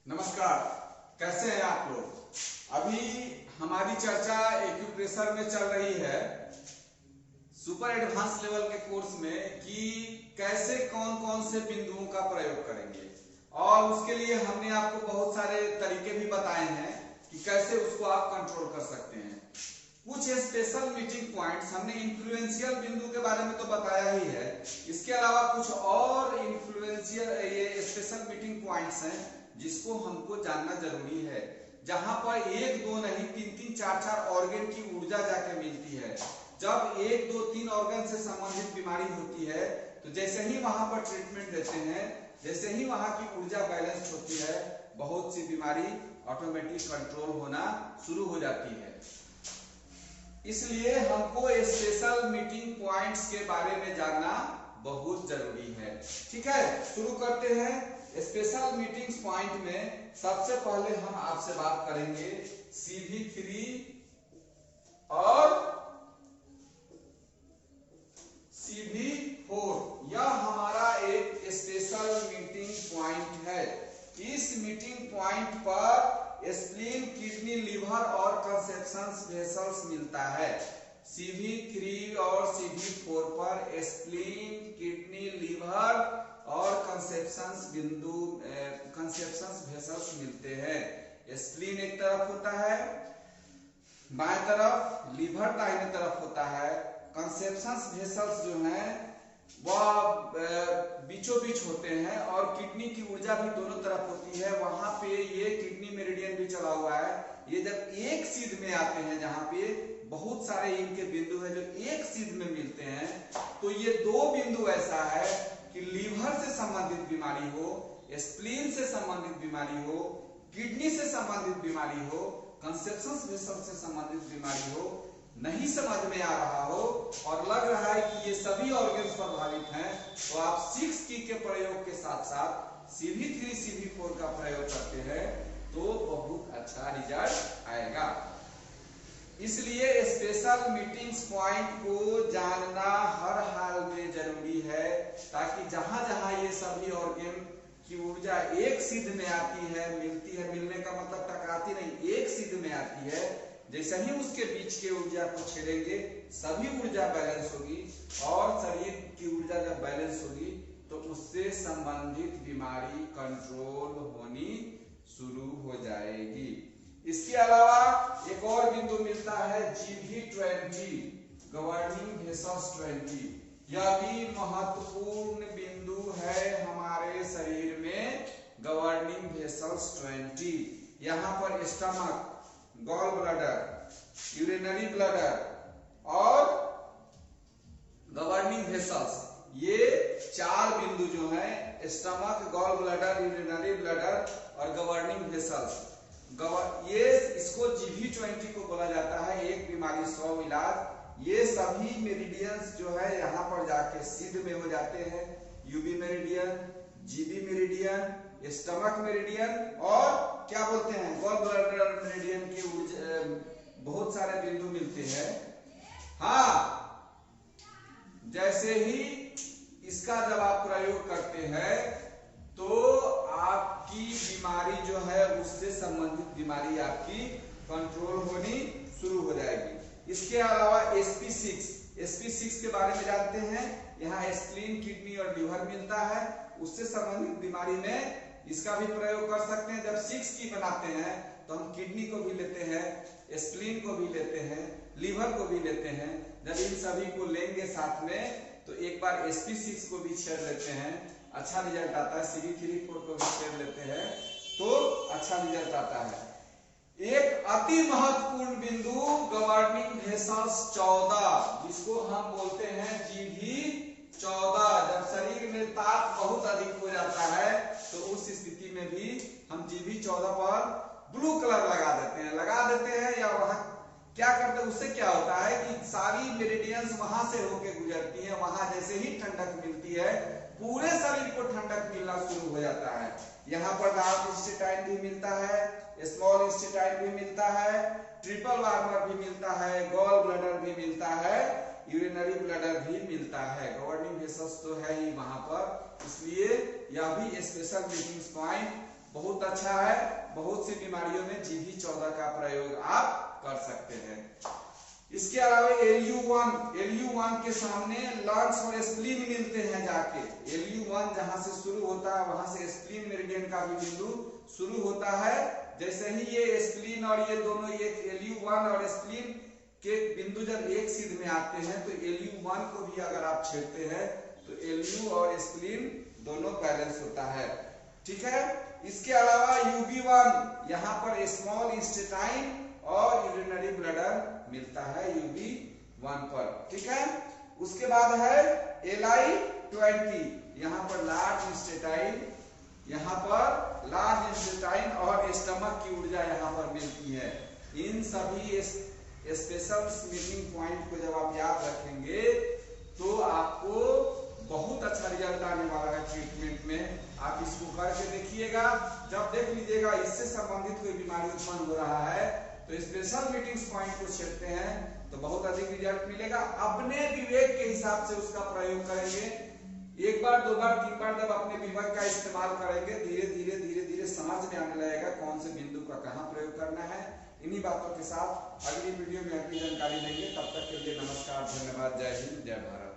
नमस्कार, कैसे हैं आप लोग। अभी हमारी चर्चा एक्यूप्रेशर में चल रही है, सुपर एडवांस लेवल के कोर्स में, कि कैसे कौन कौन से बिंदुओं का प्रयोग करेंगे। और उसके लिए हमने आपको बहुत सारे तरीके भी बताए हैं कि कैसे उसको आप कंट्रोल कर सकते हैं। कुछ स्पेशल मीटिंग पॉइंट्स हमने इन्फ्लुएंशियल बिंदु के बारे में तो बताया ही है, इसके अलावा कुछ और इन्फ्लुएंशियल ये स्पेशल मीटिंग पॉइंट्स हैं जिसको हमको जानना जरूरी है, जहां पर एक दो नहीं तीन तीन चार चार ऑर्गन की ऊर्जा जाके मिलती है। जब एक दो तीन ऑर्गन से संबंधित बीमारी होती है तो जैसे ही वहां पर ट्रीटमेंट देते हैं, जैसे ही वहां की ऊर्जा बैलेंस होती है, बहुत सी बीमारी ऑटोमेटिक कंट्रोल होना शुरू हो जाती है। इसलिए हमको स्पेशल मीटिंग पॉइंट्स के बारे में जानना बहुत जरूरी है। ठीक है, शुरू करते हैं। स्पेशल मीटिंग्स पॉइंट में सबसे पहले हम आपसे बात करेंगे CV3 और CV4। यह हमारा एक स्पेशल मीटिंग पॉइंट है। इस मीटिंग पॉइंट पर स्प्लीन, किडनी, लिवर और कंसेप्शंस वेसल्स मिलता है। CV3 और CV4 पर स्प्लीन, किडनी, लिवर और कंसेप्शंस वेसल्स मिलते हैं। स्प्लीन एक तरफ होता है बाएं तरफ, लिवर दाहिने तरफ होता है। कंसेप्शंस वेसल्स जो हैं वह बीचों बीच होते हैं और किडनी की ऊर्जा भी दोनों तरफ होती है। वहां पे ये किडनी मेरिडियन भी चला हुआ है। ये जब एक सीध में आते हैं, जहां पे बहुत सारे इनके बिंदु हैं जो एक सीध में मिलते हैं, तो ये दो बिंदु ऐसा है कि लिवर से संबंधित बीमारी हो, स्प्लीन से संबंधित बीमारी हो, किडनी से संबंधित बीमारी हो, कंसेप्शंस वेसल से संबंधित बीमारी हो, नहीं समझ में आ रहा हो और लग रहा है कि ये सभी ऑर्गन्स प्रभावित हैं, तो आप 6 की के प्रयोग के साथ साथ CV3 CV4 का प्रयोग करते हैं तो बहुत अच्छा रिजल्ट आएगा। इसलिए स्पेशल मीटिंग्स पॉइंट को जानना हर हाल में जरूरी है, ताकि जहां जहां ये सभी ऑर्गन की ऊर्जा एक सीध में आती है, मिलती है, मिलने का मतलब टकराती नहीं, एक सीध में आती है, जैसे ही उसके बीच के ऊर्जा को छेड़ेंगे सभी ऊर्जा बैलेंस होगी और शरीर की ऊर्जा जब बैलेंस होगी तो उससे संबंधित बीमारी कंट्रोल होनी शुरू हो जाएगी। इसके अलावा एक और बिंदु मिलता है GB20, गवर्निंग वेसल्स 20। यह भी महत्वपूर्ण बिंदु है हमारे शरीर में, गवर्निंग वेसल्स 20। यहाँ पर stomach, gall bladder, urinary bladder और गवर्निंग वेसल्स, ये चार बिंदु जो हैं, stomach, gall bladder, urinary bladder और गवर्निंग वेसल्स, ये इसको GB20 को बोला जाता है। एक बीमारी 100 इलाज। ये सभी मेरिडियंस जो है यहाँ पर जाके सीध में हो जाते हैं। UB meridian, GB meridian, stomach meridian और क्या बोलते हैं, गॉल ब्लैडर मेरिडियन के बहुत सारे बिंदु मिलते हैं। हाँ, जैसे ही इसका जब आप प्रयोग करते हैं तो आपकी बीमारी जो है उससे संबंधित बीमारी आपकी कंट्रोल होनी शुरू हो जाएगी। इसके अलावा SP6 के बारे में जानते हैं। यहाँ स्प्लीन, किडनी और लिवर मिलता है। उससे संबंधित बीमारी में इसका भी प्रयोग कर सकते हैं। जब 6 की बनाते हैं तो हम किडनी को भी लेते हैं, स्प्लीन को भी लेते हैं, लिवर को भी लेते हैं। जब इन सभी को लेंगे साथ में तो एक बार SP6 को भी छेड़ लेते हैं, अच्छा रिजल्ट आता है। CV3-4 को भी छेड़ लेते हैं तो अच्छा रिजल्ट आता है। एक अति महत्वपूर्ण बिंदु गवर्निंग वेसल्स 14, जिसको हम बोलते हैं GB14। जब शरीर में ताप बहुत अधिक हो जाता है तो उस स्थिति में भी हम GB14 पर ब्लू कलर लगा देते हैं या वहां क्या करते हैं, उससे क्या होता है कि सारी मेरिडियंस वहां से होके गुजरती हैं। वहां जैसे ही ठंडक मिलती है पूरे शरीर को ठंडक मिलना शुरू हो जाता है। यहाँ पर लार्ज इंस्टेटाइन भी मिलता है, स्मॉल इंस्टेटाइन भी मिलता है, ट्रिपल वार्मर भी मिलता है, गॉल ब्लैडर भी मिलता है, यूरिनरी ब्लैडर भी मिलता है। गवर्निंग वेसल्स तो है ही वहां पर, इसलिए यह भी स्पेशल मीटिंग्स पॉइंट बहुत अच्छा है। बहुत सी बीमारियों में GV14 का प्रयोग आप कर सकते हैं। इसके अलावा LU1 के सामने लंग्स और स्प्लीन मिलते हैं जाके। LU1 जहां से शुरू होता है वहां से स्प्लीन मेरिडियन का भी बिंदु शुरू होता है। जैसे ही ये स्प्लीन और ये दोनों एक LU1 और स्प्लीन के बिंदु जब एक सीध में आते हैं तो LU1 को भी अगर आप छेड़ते हैं तो LU और स्प्लीन दोनों बैलेंस होता है। ठीक है। इसके अलावा UB1 यहाँ पर स्मॉल इंस्टेटाइन और यूरिनरी ब्लैडर मिलता है UB1 पर। ठीक है। उसके बाद है LI20, यहाँ पर लार्ज इंस्टेटाइन, यहाँ पर लार्ज इंस्टेटाइन और स्टमक की ऊर्जा यहाँ पर मिलती है। इन सभी स्पेशल मीटिंग पॉइंट को जब आप याद रखेंगे तो आपको बहुत अच्छा रिजल्ट आने वाला है ट्रीटमेंट में। आप इसको करके देखिएगा। जब देख लीजिएगा इससे संबंधित कोई बीमारी उत्पन्न हो रहा है तो स्पेशल मीटिंग पॉइंट को छेड़ते हैं तो बहुत अधिक रिजल्ट मिलेगा। अपने विवेक के हिसाब से उसका प्रयोग करेंगे। एक बार, दो बार, तीन बार जब अपने विवेक का इस्तेमाल करेंगे धीरे धीरे समझ में आने लगेगा कौन से बिंदु का कहाँ प्रयोग करना है। इन्हीं बातों के साथ अगली वीडियो में अगली जानकारी लेंगे। तब तक के लिए नमस्कार, धन्यवाद, जय हिंद, जय भारत।